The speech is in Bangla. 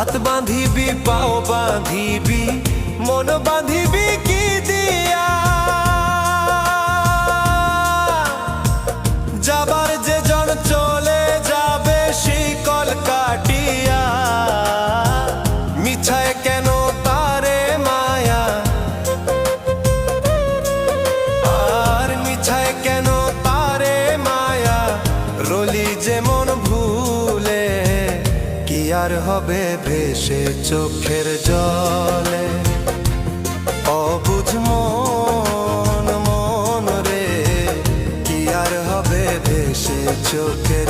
হাত বাঁধিবি পাও বাঁধিবি মন বাঁধিবি কি দিয়া যাবার যে জন চলে যাবে শিকল কাটিয়া মিছায় কেন তারে মায়া আর মিছায় কেন তারে মায়া রলি যেমন ভুলে কি আর হবে ভেসে চোখের জলে অবুঝ মন মন রে কি আর হবে ভেসে চোখের